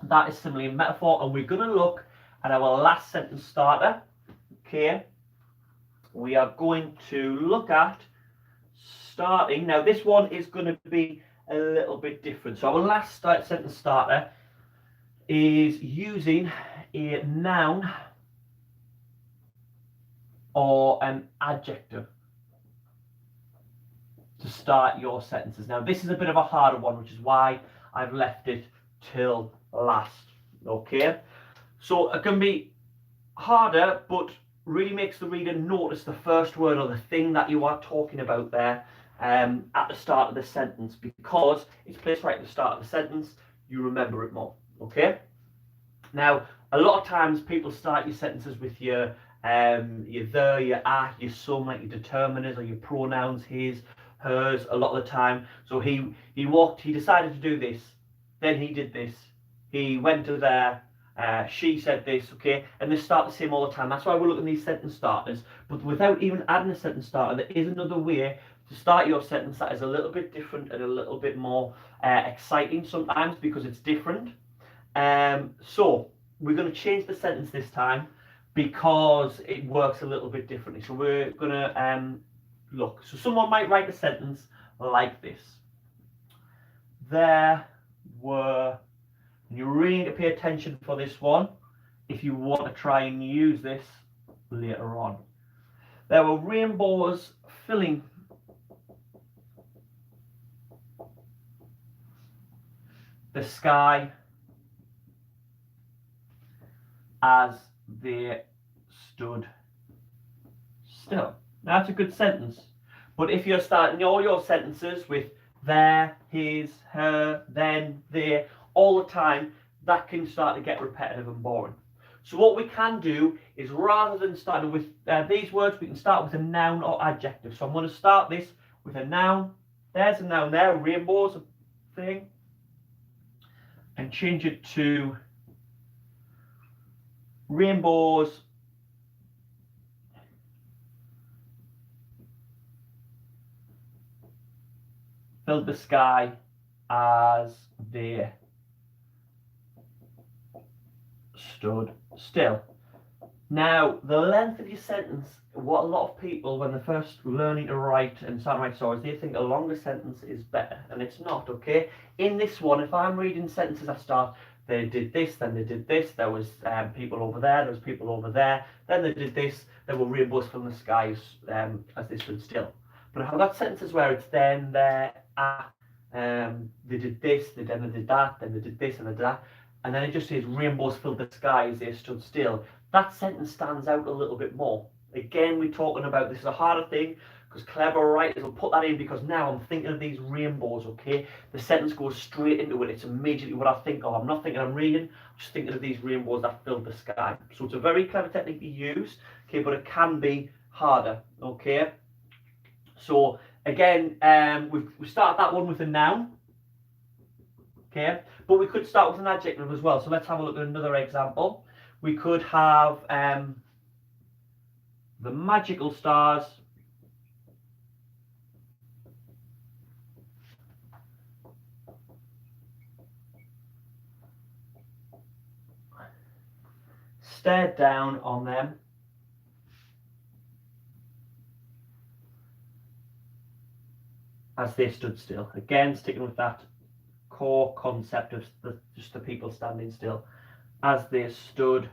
that is simile and metaphor, and we're going to look at our last sentence starter. Okay, we are going to look at starting. Now this one is going to be a little bit different. So our last sentence starter is using a noun or an adjective to start your sentences. Now this is a bit of a harder one, which is why I've left it till last. Okay, so it can be harder, but really makes the reader notice the first word or the thing that you are talking about there at the start of the sentence, because it's placed right at the start of the sentence. You remember it more. Okay, now a lot of times people start your sentences with your the, your at, your some, like your determiners or your pronouns, his, hers, a lot of the time. So he decided to do this, then he did this, he went to there, she said this. Okay, and they start the same all the time. That's why we're looking at these sentence starters. But without even adding a sentence starter, there is another way to start your sentence that is a little bit different and a little bit more exciting sometimes, because it's different. So we're going to change the sentence this time because it works a little bit differently. So we're going to look. So someone might write a sentence like this. There were, and you really need to pay attention for this one if you want to try and use this later on. There were rainbows filling the sky as they stood still. Now that's a good sentence, but if you're starting all your sentences with there, his, her, then, they, all the time, that can start to get repetitive and boring. So what we can do is, rather than starting with these words, we can start with a noun or adjective. So I'm going to start this with a noun. There's a noun there, rainbows thing, and change it to rainbows filled the sky as they stood still. Now, the length of your sentence, what a lot of people, when they're first learning to write and start to write stories, they think a longer sentence is better, and it's not. Okay, in this one, if I'm reading sentences that start, they did this, then they did this, there was people over there was people over there, then they did this, there were rainbows from the skies as they stood still. But if I've got sentences where it's then, there, at, they did this, then they did that, then they did this and they did that, and then it just says rainbows filled the sky as they stood still, that sentence stands out a little bit more. Again, we're talking about, this is a harder thing, because clever writers will put that in, because now I'm thinking of these rainbows. Okay, the sentence goes straight into it. It's immediately what I think of. I'm not thinking I'm reading, I'm just thinking of these rainbows that filled the sky. So it's a very clever technique to use, okay, but it can be harder. Okay, so again, we started that one with a noun. Okay, but we could start with an adjective as well. So let's have a look at another example. We could have the magical stars stared down on them as they stood still. Again, sticking with that core concept of just the people standing still as they stood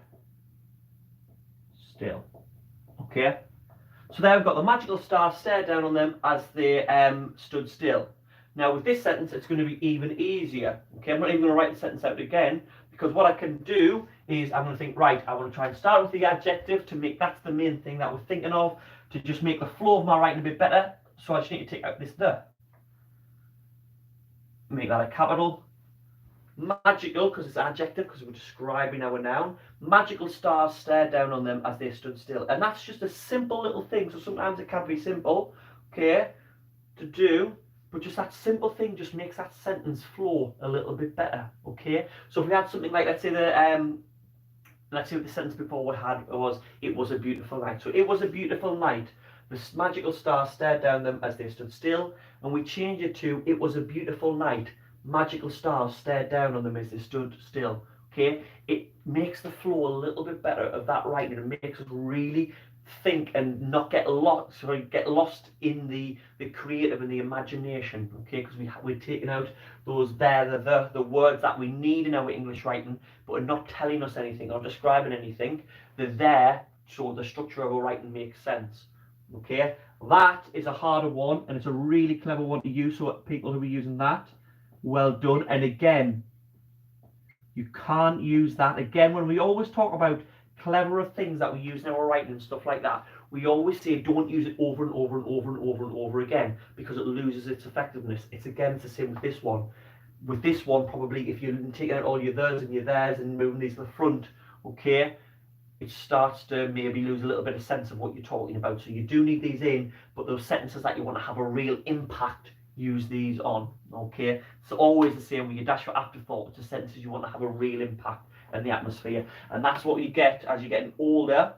still. Okay, so there we've got the magical stars stared down on them as they stood still. Now with this sentence, it's going to be even easier. Okay, I'm not even going to write the sentence out again, Because what I can do is I'm going to think, right, I want to try and start with the adjective to make that's the main thing that we're thinking of, to just make the flow of my writing a bit better. So I just need to take out this the. Make that a capital. Magical, because it's adjective, because we're describing our noun. Magical stars stared down on them as they stood still. And that's just a simple little thing. So sometimes it can be simple, okay, to do. But just that simple thing just makes that sentence flow a little bit better, okay? So if we had something like, let's say the sentence before we had was, it was a beautiful night. So it was a beautiful night. The magical stars stared down them as they stood still. And we change it to, it was a beautiful night. Magical stars stared down on them as they stood still, okay? It makes the flow a little bit better of that writing. It makes us really think and not get lost in the creative and the imagination, okay? Because we're taking out those the words that we need in our English writing, but are not telling us anything or describing anything. They're there so the structure of our writing makes sense, okay? That is a harder one, and it's a really clever one to use. So people who are using that, well done. And again, you can't use that again when we always talk about cleverer things that we use in our writing and stuff like that. We always say don't use it over and over and over and over and over again, because it loses its effectiveness. It's the same with this one. With this one, probably if you're taking out all your theirs and your theirs and moving these to the front, okay, it starts to maybe lose a little bit of sense of what you're talking about. So you do need these in, but those sentences that you want to have a real impact, use these on, okay? So always the same when you dash for afterthought to sentences you want to have a real impact in the atmosphere. And that's what you get as you're getting older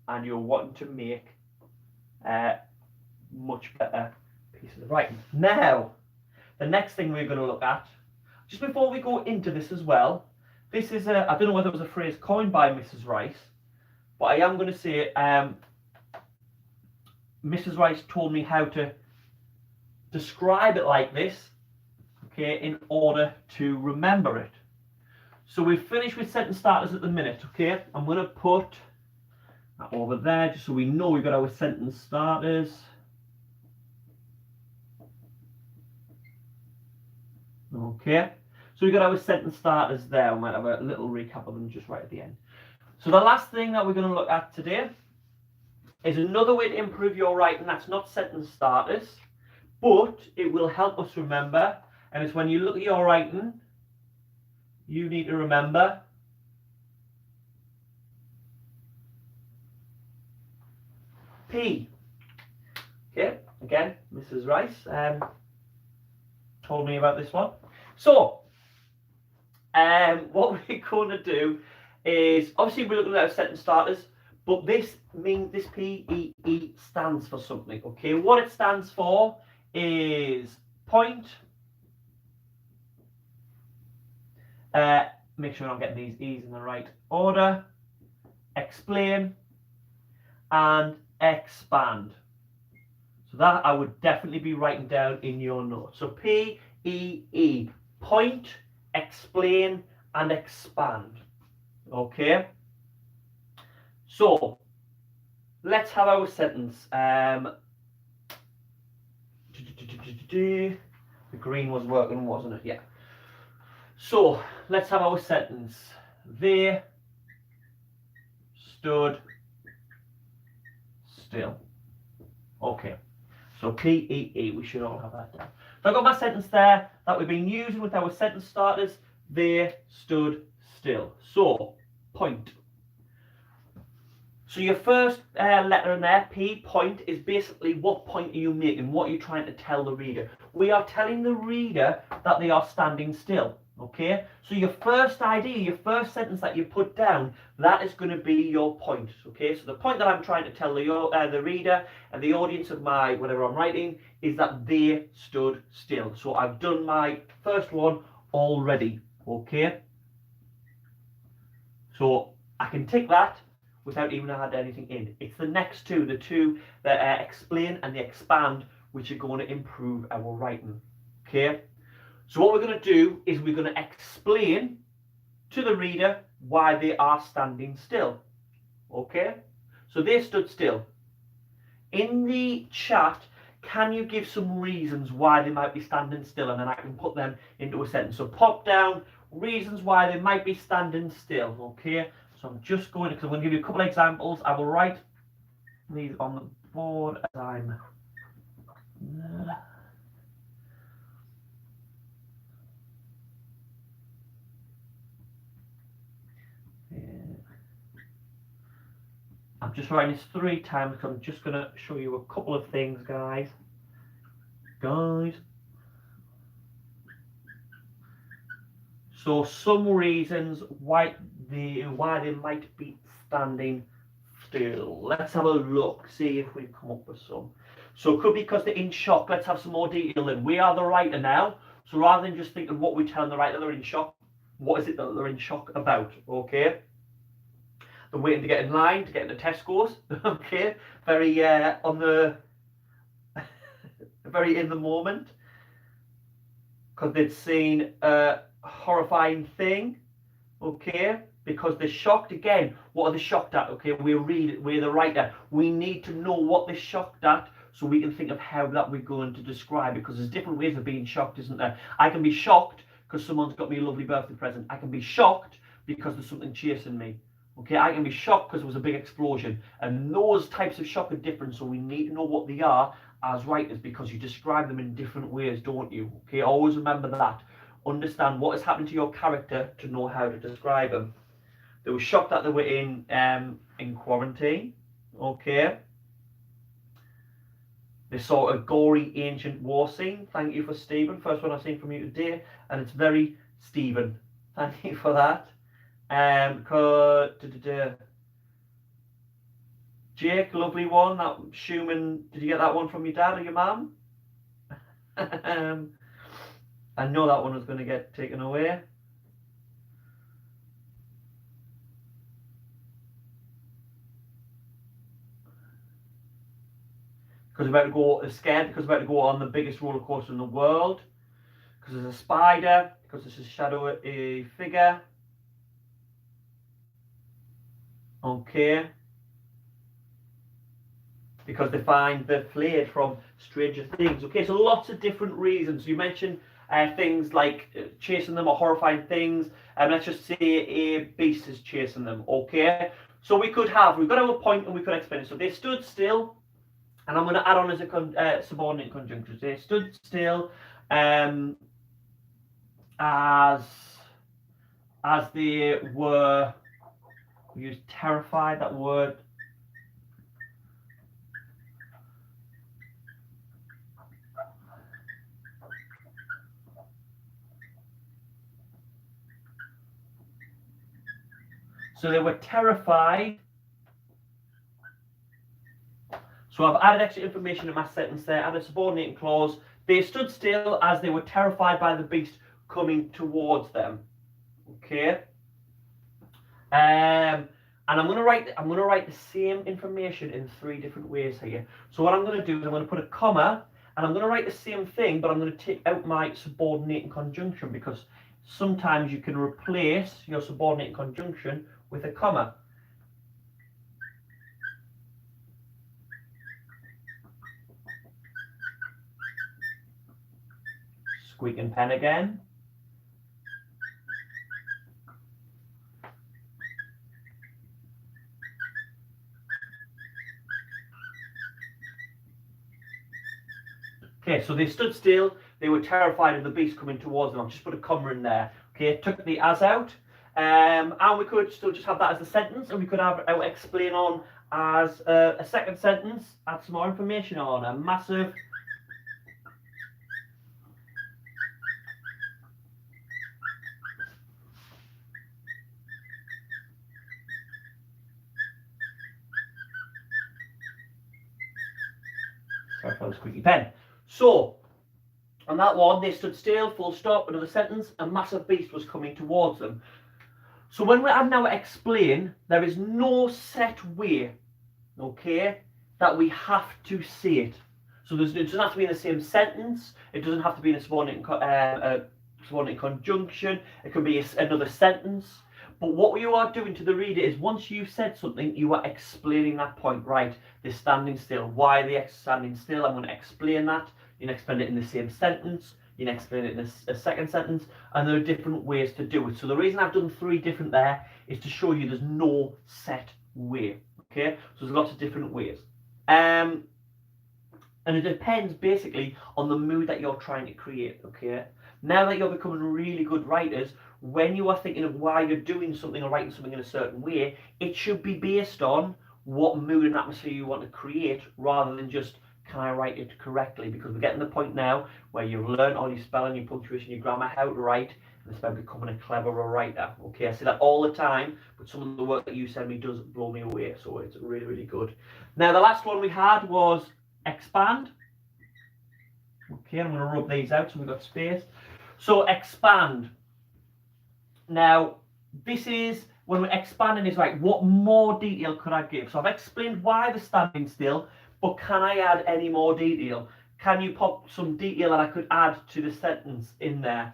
and you're wanting to make much better pieces of writing. Now, the next thing we're going to look at, just before we go into this as well, this is I don't know whether it was a phrase coined by Mrs. Rice, but I am going to say Mrs. Rice told me how to describe it like this, okay, in order to remember it. So we've finished with sentence starters at the minute, okay? I'm going to put that over there just so we know we've got our sentence starters. Okay, so we've got our sentence starters there. We might have a little recap of them just right at the end. So the last thing that we're going to look at today is another way to improve your writing. That's not sentence starters, but it will help us remember. And it's when you look at your writing, you need to remember P. Okay, again, Mrs. Rice told me about this one. So, what we're going to do is, obviously we're looking at our sentence starters, but this P-E-E stands for something, okay? What it stands for is point. Make sure I'm getting these E's in the right order. Explain and expand. So that I would definitely be writing down in your notes. So P-E-E, point, explain and expand. Okay. So let's have our sentence. The green was working, wasn't it? Yeah. So let's have our sentence. They stood still. Okay. So P-E-E, we should all have that down. So I've got my sentence there that we've been using with our sentence starters. They stood still. So, point. So your first letter in there, P, point, is basically what point are you making? What are you trying to tell the reader? We are telling the reader that they are standing still. Okay, so your first idea, your first sentence that you put down, that is going to be your point. Okay, so the point that I'm trying to tell the reader and the audience of my whatever I'm writing is that they stood still. So I've done my first one already. Okay, so I can tick that without even adding anything in. It's the next two, the two that explain and the expand, which are going to improve our writing. Okay. So what we're going to do is we're going to explain to the reader why they are standing still. Okay? So they stood still. In the chat, can you give some reasons why they might be standing still? And then I can put them into a sentence. So pop down reasons why they might be standing still. Okay, so I'm just going to, because I'm going to give you a couple of examples. I will write these on the board as I'm I'm just writing this 3 times because I'm just going to show you a couple of things, guys. So some reasons why they might be standing still. Let's have a look, see if we come up with some. So it could be because they're in shock. Let's have some more detail in. We are the writer now. So rather than just thinking what we tell the writer they're in shock, what is it that they're in shock about? Okay. They're waiting to get in line to get into Tesco's. Okay. Very on the very in the moment. Because they'd seen a horrifying thing. Okay. Because they're shocked again. What are they shocked at? Okay, we're the writer. We need to know what they're shocked at so we can think of how that we're going to describe it. Because there's different ways of being shocked, isn't there? I can be shocked because someone's got me a lovely birthday present. I can be shocked because there's something chasing me. Okay, I can be shocked because there was a big explosion. And those types of shock are different, so we need to know what they are as writers because you describe them in different ways, don't you? Okay, always remember that. Understand what has happened to your character to know how to describe them. They were shocked that they were in quarantine. Okay. They saw a gory ancient war scene. Thank you for Stephen. First one I've seen from you today, and it's very Stephen. Thank you for that. Jake, lovely one. That Schumann. Did you get that one from your dad or your mum? I know that one was going to get taken away. Because we're about to go scared, because we're about to go on the biggest roller coaster in the world. Because there's a spider, because there's a shadowy figure. Okay. Because they find the flayed from Stranger Things. Okay, so lots of different reasons. You mentioned things like chasing them or horrifying things. Let's just say a beast is chasing them. Okay, so we've got to have a point and we could explain it. So they stood still. And I'm going to add on as a subordinate conjunction. They stood still as they were, we use terrified, that word. So they were terrified. So I've added extra information in my sentence there, added a subordinating clause. They stood still as they were terrified by the beast coming towards them. Okay. And I'm going to write the same information in 3 different ways here. So what I'm going to do is I'm going to put a comma, and I'm going to write the same thing, but I'm going to take out my subordinating conjunction because sometimes you can replace your subordinating conjunction with a comma. Squeaking pen again. Okay, so they stood still. They were terrified of the beast coming towards them. I've just put a comma in there. Okay, took the as out. And we could still just have that as a sentence, and we could have our explain on as a second sentence, add some more information on a massive squeaky pen. So on that one, they stood still, full stop, another sentence, a massive beast was coming towards them. So when we now explain, there is no set way, okay, that we have to say it. So it doesn't have to be in the same sentence. It doesn't have to be in a subordinate conjunction. It can be another sentence. But what you are doing to the reader is once you've said something, you are explaining that point, right? They're standing still. Why are they standing still? I'm going to explain that. You can explain it in the same sentence. you can explain it in a second sentence, and there are different ways to do it. So the reason I've done 3 different there is to show you there's no set way. Okay, so there's lots of different ways. And it depends basically on the mood that you're trying to create. Okay, now that you're becoming really good writers, when you are thinking of why you're doing something or writing something in a certain way, it should be based on what mood and atmosphere you want to create, rather than just, can I write it correctly? Because we're getting to the point now where you've learned all your spelling, your punctuation, your grammar, how to write, and it's about becoming a cleverer writer. Okay, I say that all the time, but some of the work that you send me does blow me away, so it's really, really good. Now, the last one we had was expand. Okay, I'm going to rub these out so we've got space. So expand. Now, this is when we're expanding, is right, what more detail could I give? So I've explained why they're standing still, but can I add any more detail? Can you pop some detail that I could add to the sentence in there?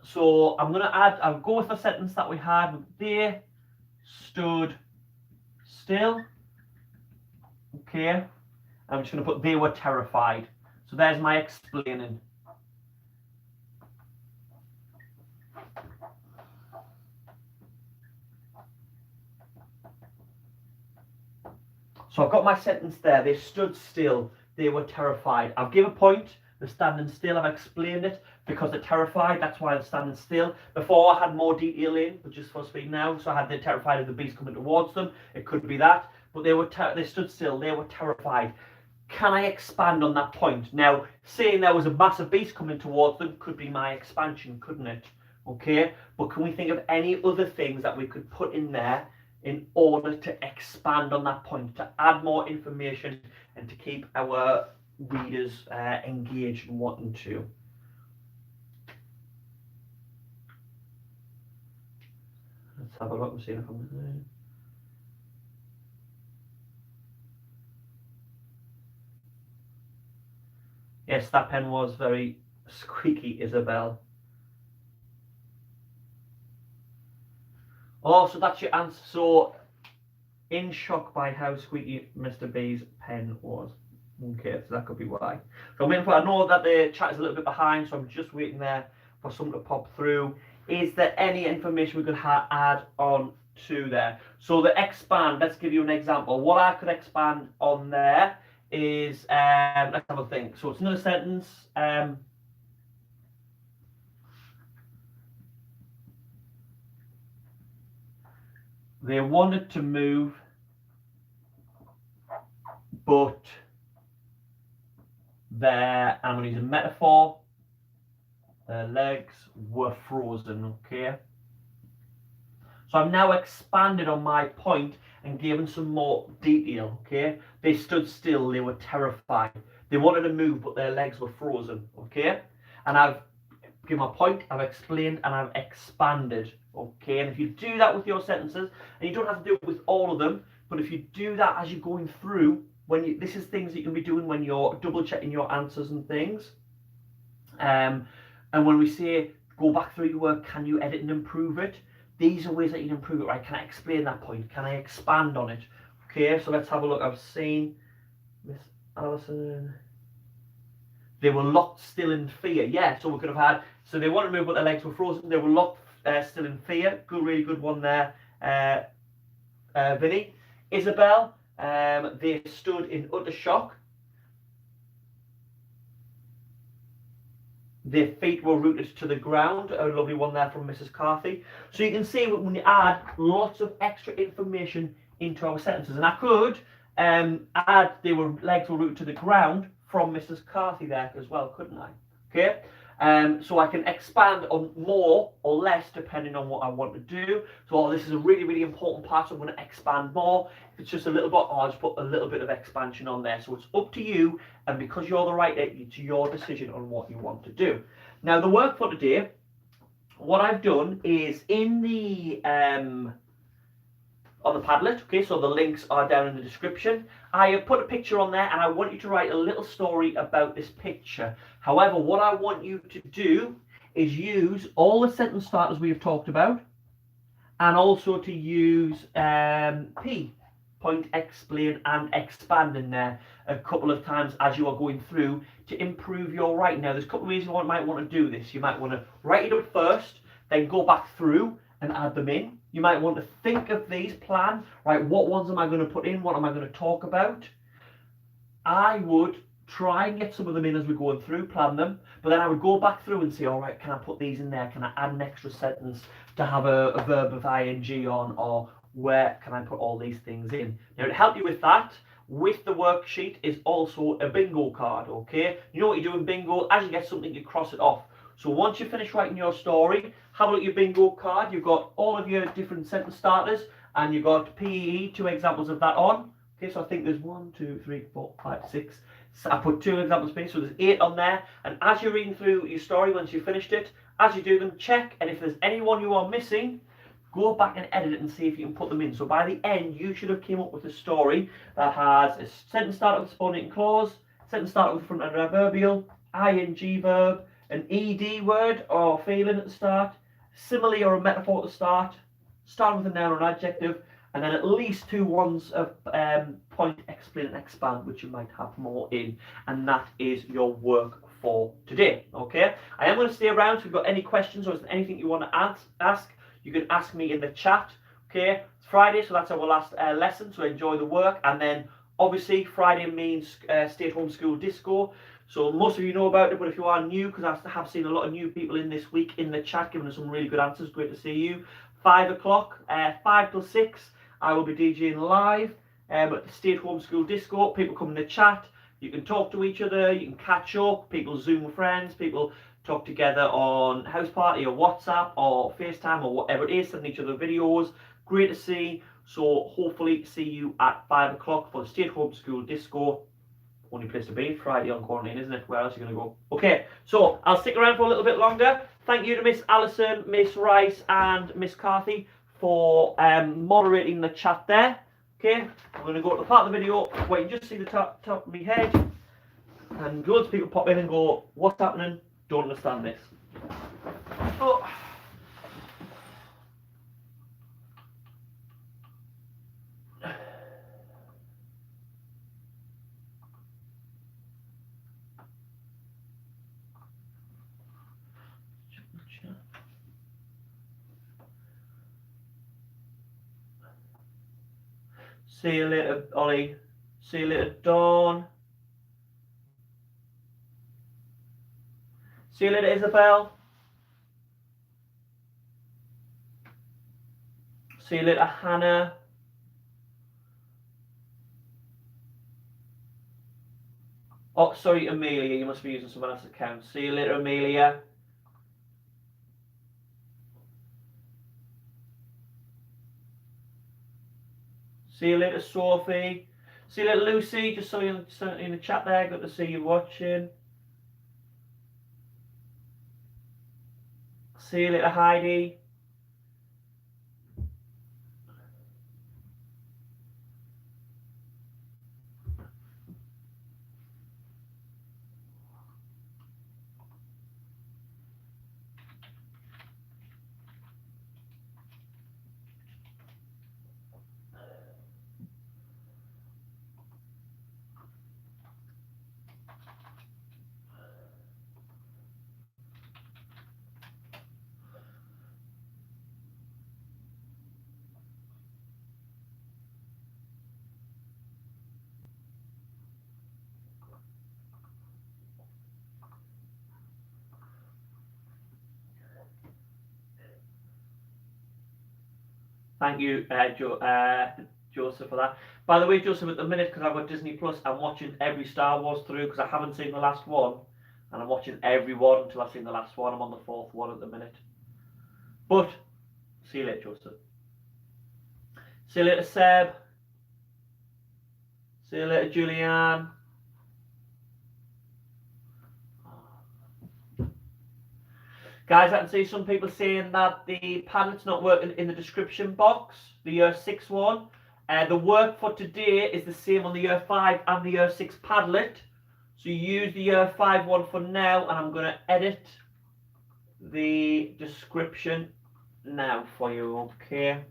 So I'm going to add, I'll go with the sentence that we had. They stood still. Okay. I'm just going to put they were terrified. So there's my explaining. So I've got my sentence there. They stood still. They were terrified. I've given a point. They're standing still. I've explained it because they're terrified. That's why they're standing still. Before I had more detail in, but just for speaking now. So I had they're terrified of the beast coming towards them. It could be that. But they stood still. They were terrified. Can I expand on that point? Now, saying there was a massive beast coming towards them could be my expansion, couldn't it? Okay. But can we think of any other things that we could put in there in order to expand on that point, to add more information and to keep our readers engaged and wanting to? Let's have a look and see if I'm there. Yes, that pen was very squeaky, Isabel. Oh, so that's your answer. So, in shock by how squeaky Mr. B's pen was. Okay, so that could be why. So I know that the chat is a little bit behind, so I'm just waiting there for something to pop through. Is there any information we could add on to there? So the expand, let's give you an example. What I could expand on there is, let's have a think. So it's another sentence. They wanted to move, but their, I'm going to use a metaphor, their legs were frozen. Okay. So I've now expanded on my point and given some more detail. Okay. They stood still. They were terrified. They wanted to move, but their legs were frozen. Okay. And I've given my point, I've explained, and I've expanded. Okay. And if you do that with your sentences, and you don't have to do it with all of them, but if you do that as you're going through, this is things that you can be doing when you're double checking your answers and things. And when we say go back through your work, can you edit and improve it? These are ways that you can improve it, right? Can I explain that point? Can I expand on it? Okay, so let's have a look. I've seen Miss Allison. They were locked still in fear. Yeah, so we could have had, so they wanted to move, but their legs were frozen. They were locked still in fear. Good, really good one there, Vinny. Isabel, they stood in utter shock. Their feet were rooted to the ground. A lovely one there from Mrs. Carthy. So you can see when you add lots of extra information into our sentences. And I could add legs were rooted to the ground from Mrs. Carthy there as well, couldn't I? Okay. So I can expand on more or less depending on what I want to do. So this is a really, really important part, so I'm going to expand more. If it's just a little bit, I'll just put a little bit of expansion on there. So it's up to you, and because you're the writer, it's your decision on what you want to do. Now, the work for today, what I've done is in the on the Padlet, okay, so the links are down in the description. I have put a picture on there, and I want you to write a little story about this picture. However, what I want you to do is use all the sentence starters we have talked about, and also to use P. point, explain and expand in there a couple of times as you are going through to improve your writing. Now there's a couple of reasons why you might want to do this. You might want to write it up first, then go back through and add them in. You might want to think of these, plan, right, what ones am I going to put in, what am I going to talk about. I would try and get some of them in as we're going through, plan them, but then I would go back through and say, all right, can I put these in there? Can I add an extra sentence to have a verb of ing on, or where can I put all these things in? Now to help you with that, with the worksheet is also a bingo card, okay? You know what you do in bingo? As you get something, you cross it off. So once you finish writing your story, have a look at your bingo card. You've got all of your different sentence starters, and you've got PEE, 2 examples of that on. Okay, so I think there's 1, 2, 3, 4, 5, 6. So I put 2 examples per, so there's 8 on there. And as you're reading through your story, once you've finished it, as you do them, check, and if there's anyone you are missing, go back and edit it and see if you can put them in. So by the end, you should have came up with a story that has a sentence starter with a subordinating clause, sentence starter with the front end adverbial, ing verb, an ed word or feeling at the start, simile or a metaphor at the start, starting with a noun or an adjective, and then at least 2 ones of point, explain and expand, which you might have more in. And that is your work for today. Okay, I am going to stay around, so if you've got any questions or is there anything you want to ask, you can ask me in the chat. Okay, it's Friday, so that's our last lesson, so enjoy the work. And then obviously Friday means stay-at-home school disco, so most of you know about it, but if you are new, because I have seen a lot of new people in this week in the chat giving us some really good answers, great to see you. 5 o'clock, 5 till 6, I will be DJing live at the stay-at-home school disco. People come in the chat, you can talk to each other, you can catch up, people Zoom friends, people talk together on House Party or WhatsApp or FaceTime or whatever it is, send each other videos. Great to see. So hopefully see you at 5 o'clock for the stay-at-home school disco. Only place to be, Friday on quarantine, isn't it? Where else are you going to go? Okay, so I'll stick around for a little bit longer. Thank you to Miss Allison, Miss Rice and Miss Carthy for moderating the chat there. Okay, I'm going to go to the part of the video where you just see the top of my head, and loads of people pop in and go, what's happening? Don't understand this. Oh. See you later, Ollie. See you later, Dawn. See you later, Isabel. See you later, Hannah. Oh, sorry, Amelia. You must be using someone else's account. See you later, Amelia. See you later, Sophie. See you later, Lucy. Just saw you in the chat there. Good to see you watching. See you later, Heidi. Thank you, Joseph, for that. By the way, Joseph, at the minute, because I've got Disney Plus, I'm watching every Star Wars through because I haven't seen the last one. And I'm watching every one until I've seen the last one. I'm on the 4th one at the minute. But, see you later, Joseph. See you later, Seb. See you later, Julianne. Guys, I can see some people saying that the Padlet's not working in the description box, the year 6 one. The work for today is the same on the year 5 and the year 6 Padlet. So you use the year 5 one for now, and I'm going to edit the description now for you, okay?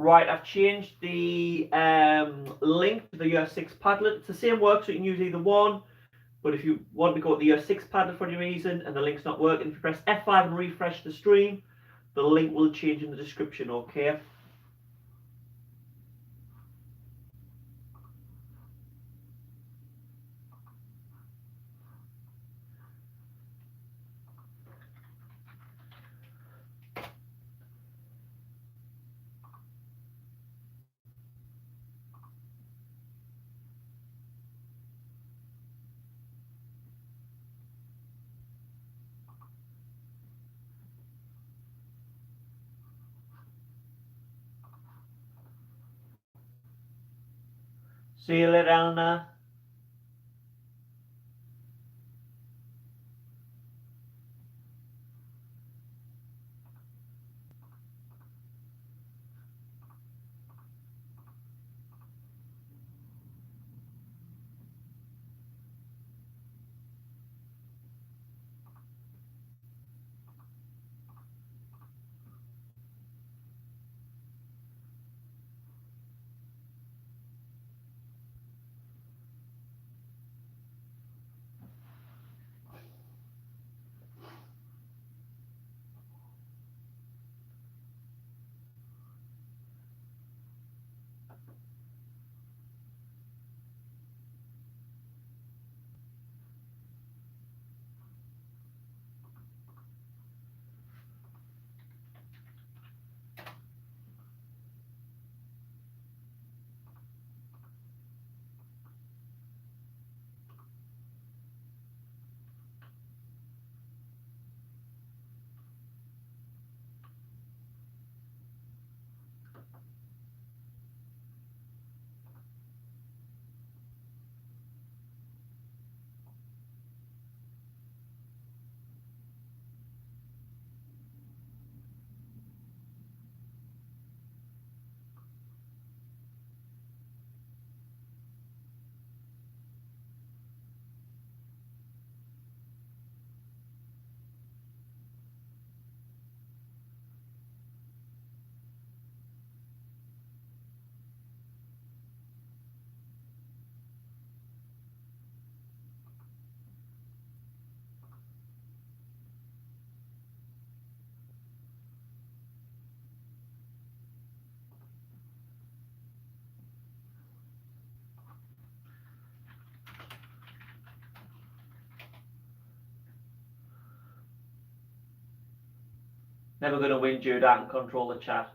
Right, I've changed the link to the Year 6 Padlet. It's the same work, so you can use either one. But if you want to go to the Year 6 Padlet for any reason and the link's not working, if you press F5 and refresh the stream, the link will change in the description, okay? See you later, Eleanor. Never going to win, Jude. I can control the chat.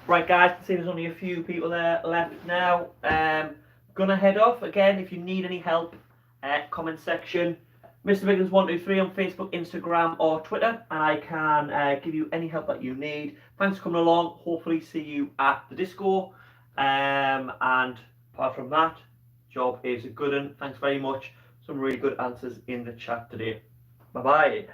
Right, guys, I see there's only a few people there left now. Gonna head off again. If you need any help, comment section. Mr. Biggins123 on Facebook, Instagram, or Twitter, and I can give you any help that you need. Thanks for coming along. Hopefully, see you at the disco. And apart from that, job is a good one. Thanks very much. Some really good answers in the chat today. Bye bye.